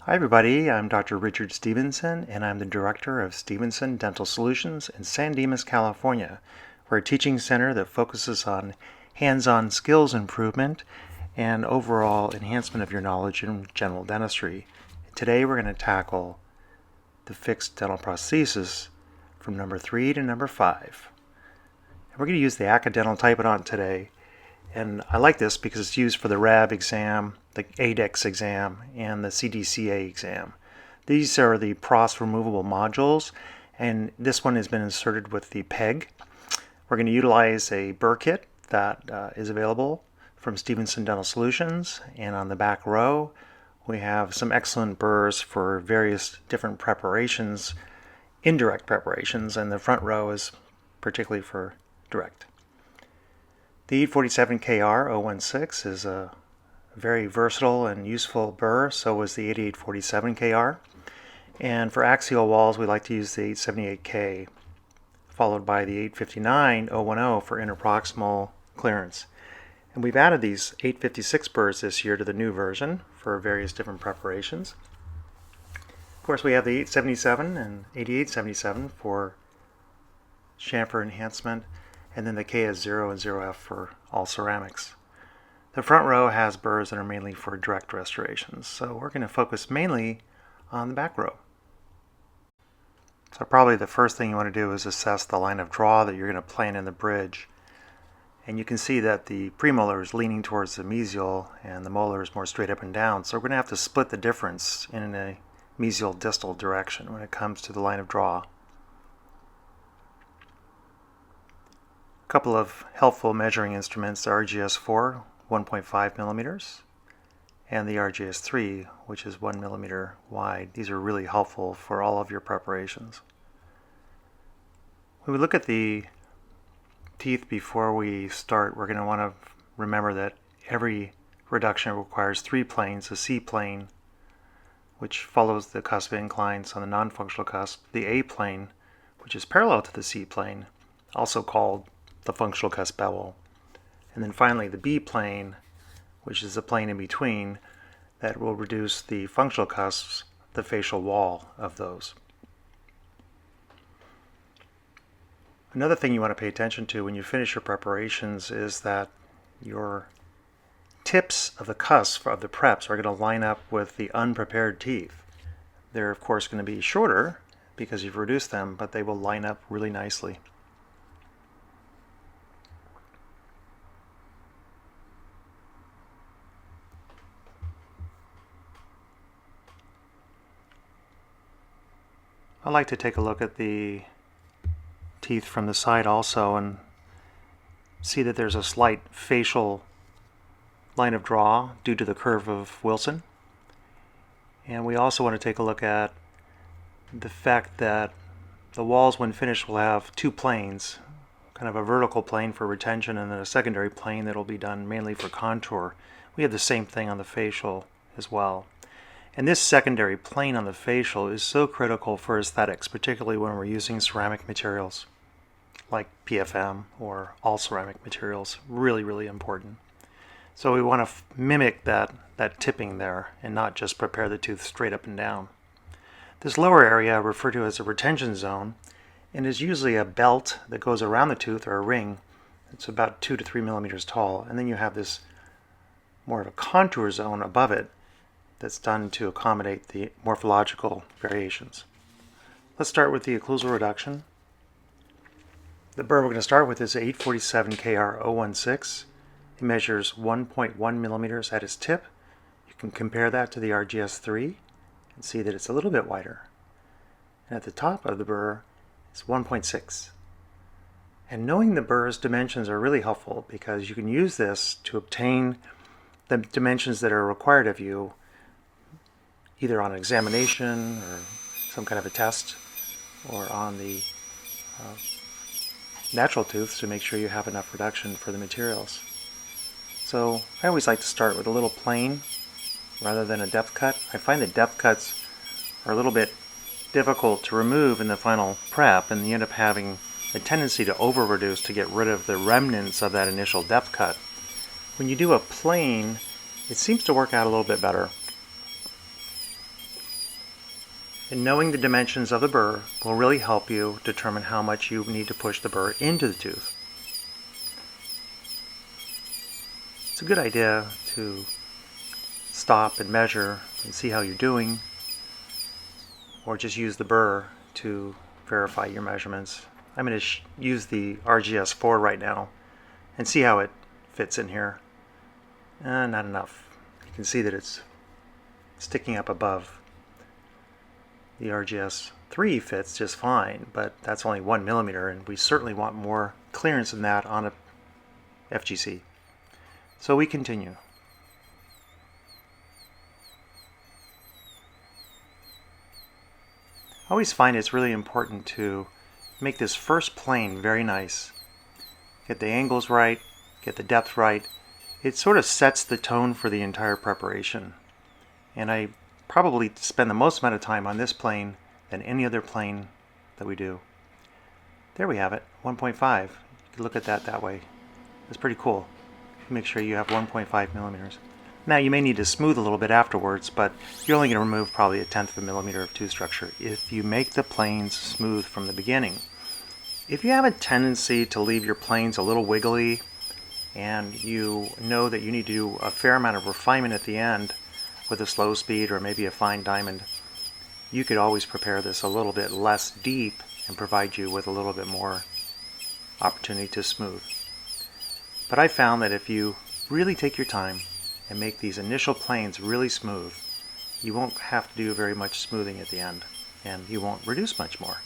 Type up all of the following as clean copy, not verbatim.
Hi everybody, I'm Dr. Richard Stevenson and I'm the Director of Stevenson Dental Solutions in San Dimas, California. We're a teaching center that focuses on hands-on skills improvement and overall enhancement of your knowledge in general dentistry. Today we're going to tackle the fixed dental prosthesis from number 3 to number 5. And we're going to use the Acadental typodont today. And I like this because it's used for the WREB exam, the ADEX exam, and the CDCA exam. These are the Prosth removable modules, and this one has been inserted with the PEG. We're going to utilize a Burr Kit that is available from Stevenson Dental Solutions, and on the back row we have some excellent burrs for various different preparations, indirect preparations, and the front row is particularly for direct. The 𝐬𝐸-47KR-016 is a very versatile and useful burr, so is the 8847KR. And for axial walls, we like to use the 878K, followed by the 859-010 for interproximal clearance. And we've added these 856 burrs this year to the new version for various different preparations. Of course, we have the 877 and 8877 for chamfer enhancement, and then the 𝐥𝐤𝐤 and 0F for all ceramics. The front row has burrs that are mainly for direct restorations, so we're going to focus mainly on the back row. So probably the first thing you want to do is assess the line of draw that you're going to plan in the bridge. And you can see that the premolar is leaning towards the mesial and the molar is more straight up and down, so we're going to have to split the difference in a mesial distal direction when it comes to the line of draw. A couple of helpful measuring instruments, the RGS-4, 1.5 millimeters, and the RGS-3, which is 1 millimeter wide. These are really helpful for all of your preparations. When we look at the teeth before we start, we're going to want to remember that every reduction requires 3 planes: a C plane, which follows the cusp inclines on the non-functional cusp, the A plane, which is parallel to the C plane, also called the functional cusp bevel, and then finally the B plane, which is the plane in between that will reduce the functional cusps, the facial wall of those. Another thing you want to pay attention to when you finish your preparations is that your tips of the cusp of the preps are going to line up with the unprepared teeth. They're of course going to be shorter because you've reduced them, but they will line up really nicely. I like to take a look at the teeth from the side also and see that there's a slight facial line of draw due to the curve of Wilson. And we also want to take a look at the fact that the walls when finished will have 2 planes, kind of a vertical plane for retention and then a secondary plane that will be done mainly for contour. We have the same thing on the facial as well. And this secondary plane on the facial is so critical for aesthetics, particularly when we're using ceramic materials like PFM or all ceramic materials. Really, really important. So we want to mimic that tipping there and not just prepare the tooth straight up and down. This lower area I refer to as a retention zone and is usually a belt that goes around the tooth or a ring. It's about 2 to 3 millimeters tall. And then you have this more of a contour zone above it that's done to accommodate the morphological variations. Let's start with the occlusal reduction. The burr we're going to start with is 847KR-016. It measures 1.1 millimeters at its tip. You can compare that to the RGS-3 and see that it's a little bit wider. And at the top of the burr is 1.6. And knowing the burr's dimensions are really helpful because you can use this to obtain the dimensions that are required of you either on examination or some kind of a test or on the natural tooth to make sure you have enough reduction for the materials. So I always like to start with a little plane rather than a depth cut. I find that depth cuts are a little bit difficult to remove in the final prep, and you end up having a tendency to over-reduce to get rid of the remnants of that initial depth cut. When you do a plane, it seems to work out a little bit better. And knowing the dimensions of the burr will really help you determine how much you need to push the burr into the tooth. It's a good idea to stop and measure and see how you're doing, or just use the burr to verify your measurements. I'm going to use the RGS-4 right now and see how it fits in here. Not enough. You can see that it's sticking up above. The RGS-3 fits just fine, but that's only 1 millimeter, and we certainly want more clearance than that on a FGC. So we continue. I always find it's really important to make this first plane very nice. Get the angles right, get the depth right. It sort of sets the tone for the entire preparation. And I probably spend the most amount of time on this plane than any other plane that we do. There we have it, 1.5. You can look at that way. It's pretty cool. Make sure you have 1.5 millimeters. Now you may need to smooth a little bit afterwards, but you're only going to remove probably 1/10 of a millimeter of tooth structure if you make the planes smooth from the beginning. If you have a tendency to leave your planes a little wiggly, and you know that you need to do a fair amount of refinement at the end with a slow speed or maybe a fine diamond, you could always prepare this a little bit less deep and provide you with a little bit more opportunity to smooth. But I found that if you really take your time and make these initial planes really smooth, you won't have to do very much smoothing at the end, and you won't reduce much more.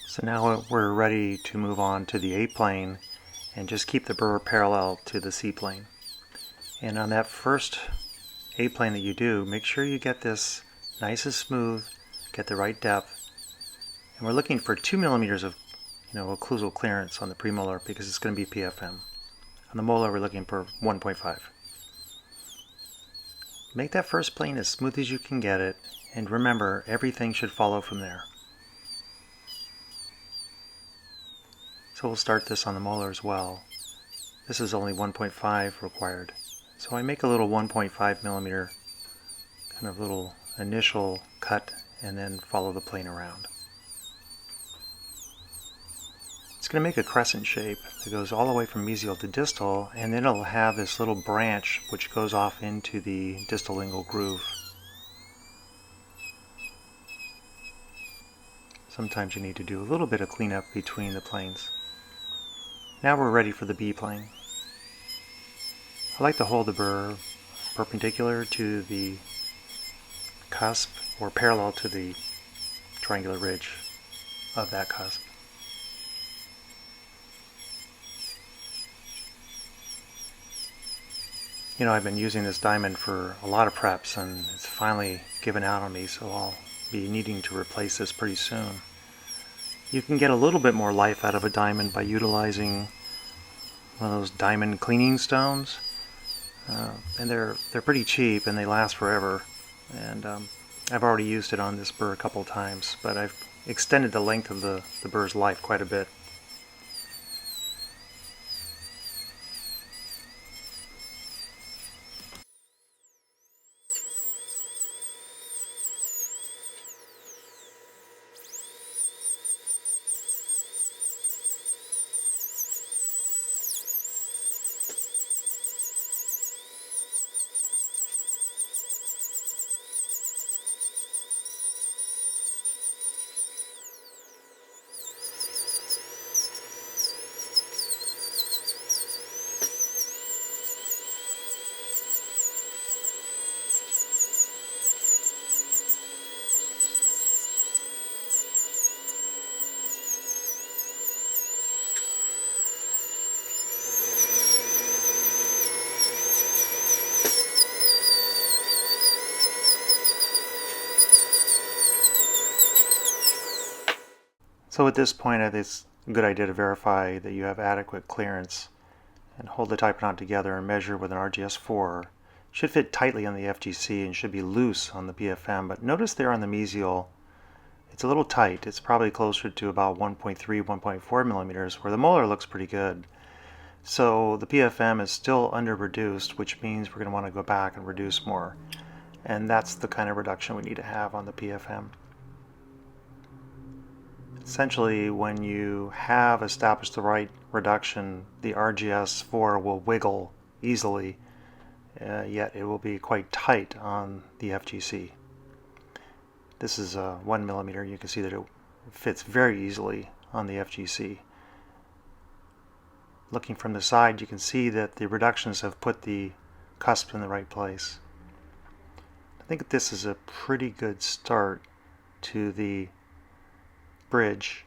So now we're ready to move on to the A plane and just keep the burr parallel to the C plane. And on that first A plane that you do, make sure you get this nice and smooth, get the right depth. And we're looking for 2 millimeters of occlusal clearance on the premolar because it's going to be PFM. On the molar we're looking for 1.5. Make that first plane as smooth as you can get it, and remember, everything should follow from there. So we'll start this on the molar as well. This is only 1.5 required. So I make a little 1.5 millimeter kind of little initial cut and then follow the plane around. It's going to make a crescent shape that goes all the way from mesial to distal, and then it'll have this little branch which goes off into the distal lingual groove. Sometimes you need to do a little bit of cleanup between the planes. Now we're ready for the B plane. I like to hold the burr perpendicular to the cusp or parallel to the triangular ridge of that cusp. I've been using this diamond for a lot of preps and it's finally given out on me, so I'll be needing to replace this pretty soon. You can get a little bit more life out of a diamond by utilizing one of those diamond cleaning stones. and they're pretty cheap and they last forever. And I've already used it on this burr a couple times, but I've extended the length of the burr's life quite a bit. So at this point, I think it's a good idea to verify that you have adequate clearance and hold the typodont together and measure with an RGS-4. Should fit tightly on the FGC and should be loose on the PFM, but notice there on the mesial, it's a little tight. It's probably closer to about 1.3, 1.4 millimeters, where the molar looks pretty good. So the PFM is still under-reduced, which means we're going to want to go back and reduce more. And that's the kind of reduction we need to have on the PFM. Essentially, when you have established the right reduction, the RGS-4 will wiggle easily, yet it will be quite tight on the FGC. This is 1 millimeter. You can see that it fits very easily on the FGC. Looking from the side, you can see that the reductions have put the cusp in the right place. I think this is a pretty good start to the bridge.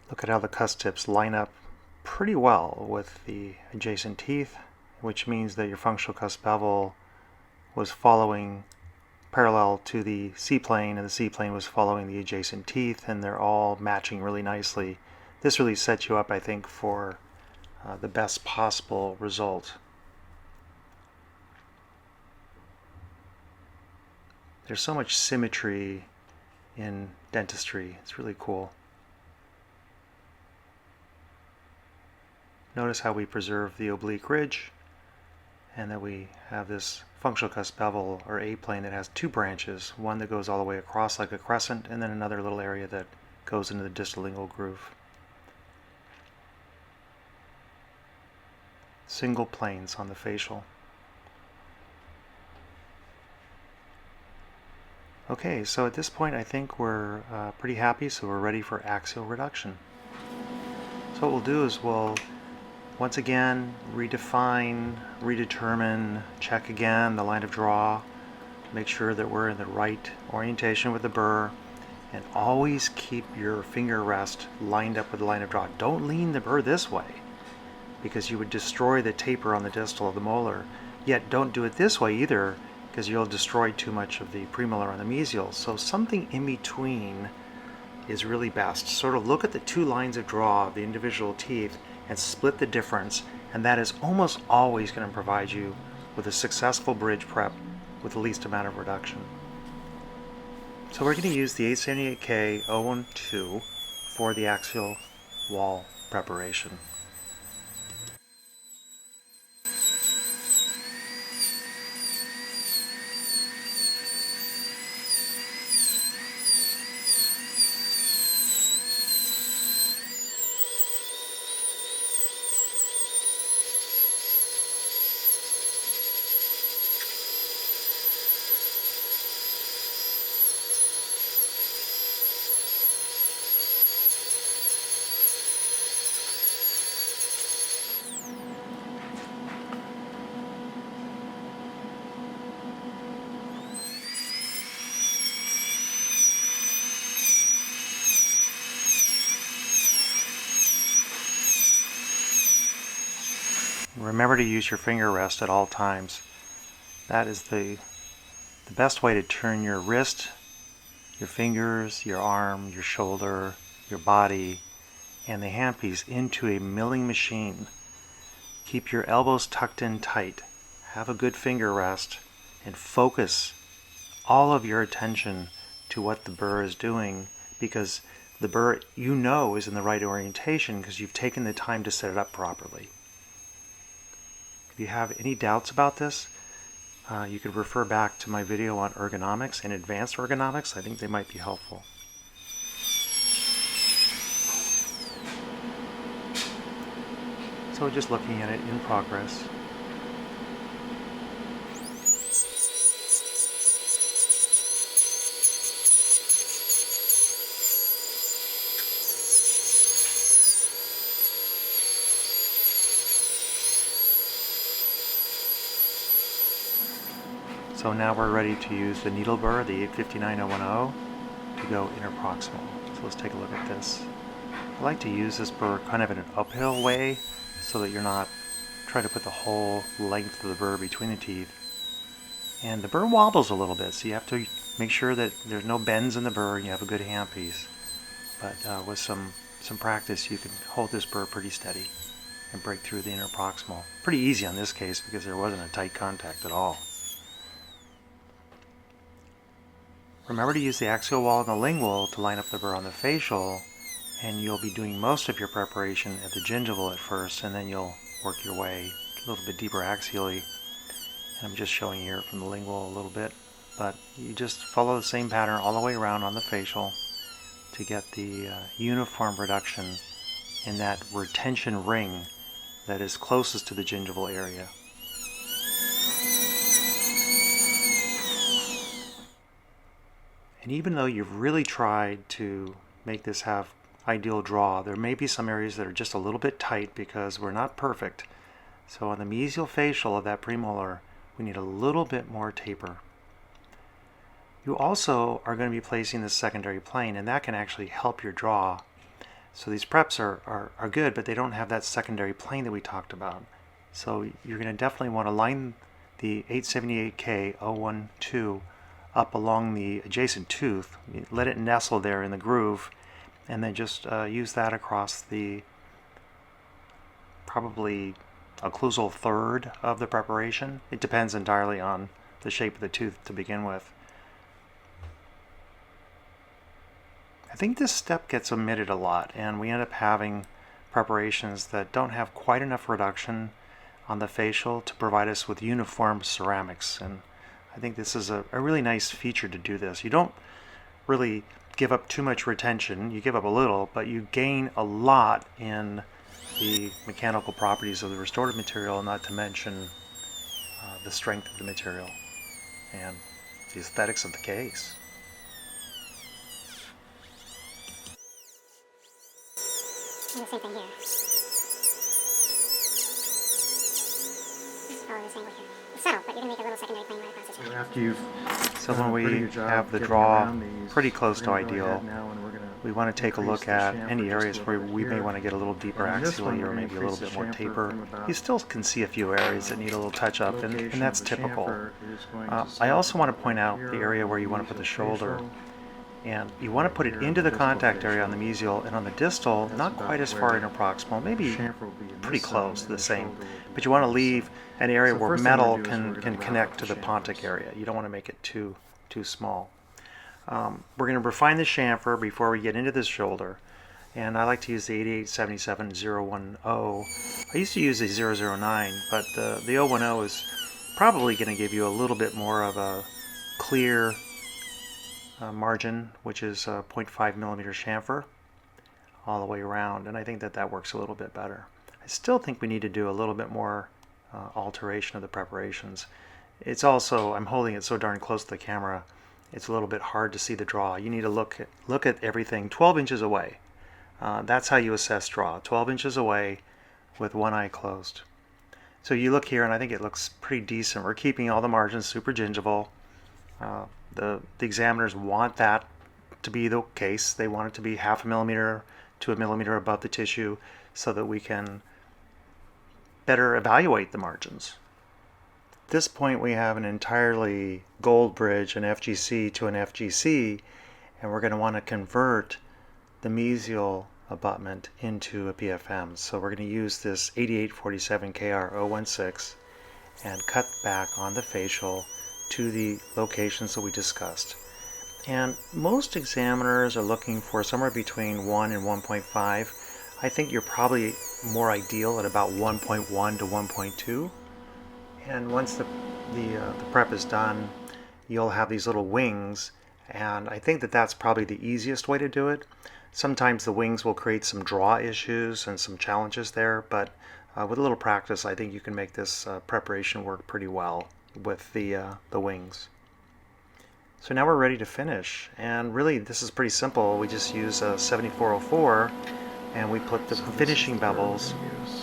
Look at how the cusp tips line up pretty well with the adjacent teeth, which means that your functional cusp bevel was following parallel to the C-plane, and the C-plane was following the adjacent teeth, and they're all matching really nicely. This really sets you up, I think, for the best possible result. There's so much symmetry in dentistry. It's really cool. Notice how we preserve the oblique ridge, and that we have this functional cusp bevel, or A-plane, that has two branches, one that goes all the way across like a crescent, and then another little area that goes into the distal lingual groove. Single planes on the facial. Okay, so at this point I think we're pretty happy, so we're ready for axial reduction. So what we'll do is we'll once again redefine, redetermine, check again the line of draw, make sure that we're in the right orientation with the burr, and always keep your finger rest lined up with the line of draw. Don't lean the burr this way, because you would destroy the taper on the distal of the molar. Yet don't do it this way either, because you'll destroy too much of the premolar on the mesial. So something in between is really best. Sort of look at the two lines of draw of the individual teeth and split the difference, and that is almost always going to provide you with a successful bridge prep with the least amount of reduction. So we're going to use the 𝐤𝐸𝐸 012 for the axial wall preparation. Remember to use your finger rest at all times. That is the best way to turn your wrist, your fingers, your arm, your shoulder, your body, and the handpiece into a milling machine. Keep your elbows tucked in tight. Have a good finger rest and focus all of your attention to what the burr is doing, because the burr, you know, is in the right orientation because you've taken the time to set it up properly. If you have any doubts about this, you could refer back to my video on ergonomics and advanced ergonomics. I think they might be helpful. So just looking at it in progress. So now we're ready to use the needle burr, the 859010, to go interproximal. So let's take a look at this. I like to use this burr kind of in an uphill way so that you're not trying to put the whole length of the burr between the teeth. And the burr wobbles a little bit, so you have to make sure that there's no bends in the burr and you have a good handpiece. But with some practice, you can hold this burr pretty steady and break through the interproximal. Pretty easy on this case because there wasn't a tight contact at all. Remember to use the axial wall and the lingual to line up the burr on the facial, and you'll be doing most of your preparation at the gingival at first, and then you'll work your way a little bit deeper axially. And I'm just showing here from the lingual a little bit, but you just follow the same pattern all the way around on the facial to get the uniform reduction in that retention ring that is closest to the gingival area. And even though you've really tried to make this have ideal draw, there may be some areas that are just a little bit tight because we're not perfect. So on the mesial facial of that premolar, we need a little bit more taper. You also are going to be placing the secondary plane, and that can actually help your draw. So these preps are good, but they don't have that secondary plane that we talked about. So you're going to definitely want to line the 𝐦𝐨𝐫𝐞 up along the adjacent tooth, let it nestle there in the groove, and then just use that across the probably occlusal third of the preparation. It depends entirely on the shape of the tooth to begin with. I think this step gets omitted a lot, and we end up having preparations that don't have quite enough reduction on the facial to provide us with uniform ceramics. And I think this is a really nice feature to do this. You don't really give up too much retention. You give up a little, but you gain a lot in the mechanical properties of the restorative material, not to mention the strength of the material and the aesthetics of the case. And the same thing here. It's probably the same with here. It's subtle, but you're going to make a little secondary plane right across this. After you've So when we have the draw pretty close to ideal, we want to take a look at any areas where we may want to get a little deeper axially or maybe a little bit more taper. You still can see a few areas that need a little touch up, and that's typical. I also want to point out the area where you want to put the shoulder. And you want to put it into the contact area on the mesial, and on the distal, not quite as far interproximal, maybe pretty close to the same. But you want to leave an area where metal can connect to the pontic area. You don't want to make it too small. We're going to refine the chamfer before we get into this shoulder. And I like to use the 8877-010. I used to use the 009, but the 010 is probably going to give you a little bit more of a clear margin, which is a 0.5 millimeter chamfer all the way around, and I think that works a little bit better. I still think we need to do a little bit more alteration of the preparations. It's also, I'm holding it so darn close to the camera, it's a little bit hard to see the draw. You need to look at everything 12 inches away. That's how you assess draw, 12 inches away with one eye closed. So you look here, and I think it looks pretty decent. We're keeping all the margins super gingival. The examiners want that to be the case. They want it to be 0.5 millimeter to 1 millimeter above the tissue so that we can better evaluate the margins. At this point, we have an entirely gold bridge, an FGC to an FGC, and we're going to want to convert the mesial abutment into a PFM. So we're going to use this 8847 KR016 and cut back on the facial to the locations that we discussed. And most examiners are looking for somewhere between 1 and 1.5. I think you're probably more ideal at about 1.1 to 1.2. And once the prep is done, you'll have these little wings, and I think that that's probably the easiest way to do it. Sometimes the wings will create some draw issues and some challenges there, but with a little practice, I think you can make this preparation work pretty well with the wings. So now we're ready to finish, and really this is pretty simple. We just use a 7404 and we put the finishing bevels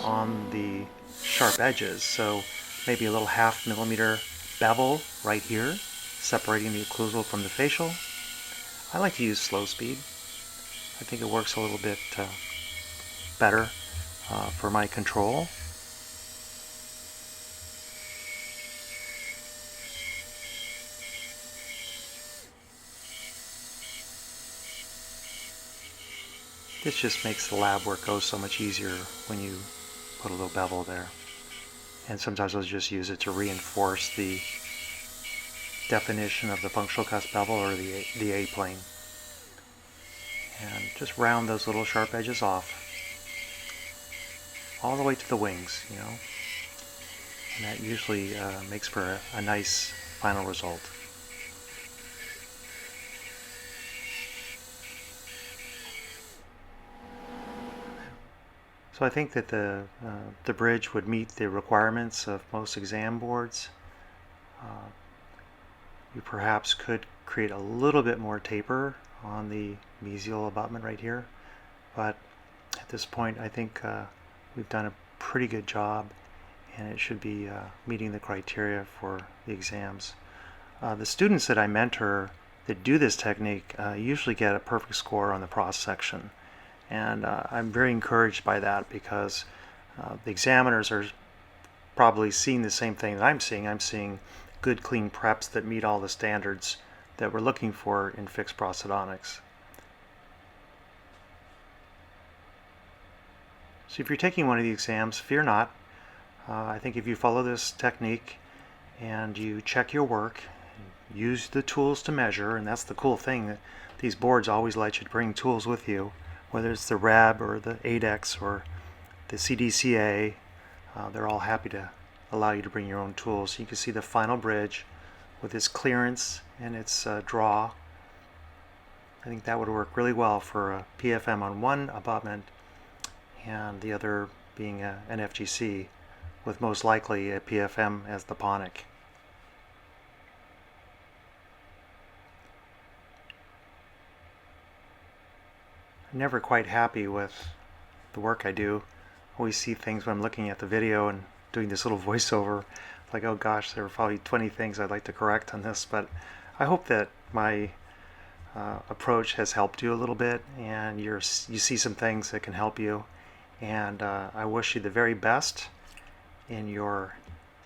on the sharp edges. So maybe a little 1/2 millimeter bevel right here, separating the occlusal from the facial. I like to use slow speed. I think it works a little bit better for my control. This just makes the lab work go so much easier when you put a little bevel there. And sometimes I'll just use it to reinforce the definition of the functional cusp bevel or the A-plane. And just round those little sharp edges off all the way to the wings, you know. And that usually makes for a nice final result. So I think that the bridge would meet the requirements of most exam boards. You perhaps could create a little bit more taper on the mesial abutment right here, but at this point I think we've done a pretty good job, and it should be meeting the criteria for the exams. The students that I mentor that do this technique usually get a perfect score on the Prosth section. And I'm very encouraged by that, because the examiners are probably seeing the same thing that I'm seeing. I'm seeing good, clean preps that meet all the standards that we're looking for in fixed prosthodontics. So if you're taking one of the exams, fear not. I think if you follow this technique and you check your work, use the tools to measure, and that's the cool thing, that these boards always let you bring tools with you, whether it's the WREB or the ADEX or the CDCA, they're all happy to allow you to bring your own tools. You can see the final bridge with its clearance and its draw. I think that would work really well for a PFM on one abutment and the other being an FGC, with most likely a PFM as the ponic. I'm never quite happy with the work I do. I always see things when I'm looking at the video and doing this little voiceover, like, oh gosh, there are probably 20 things I'd like to correct on this, but I hope that my approach has helped you a little bit, and you see some things that can help you, and I wish you the very best in your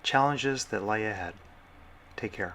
challenges that lie ahead. Take care.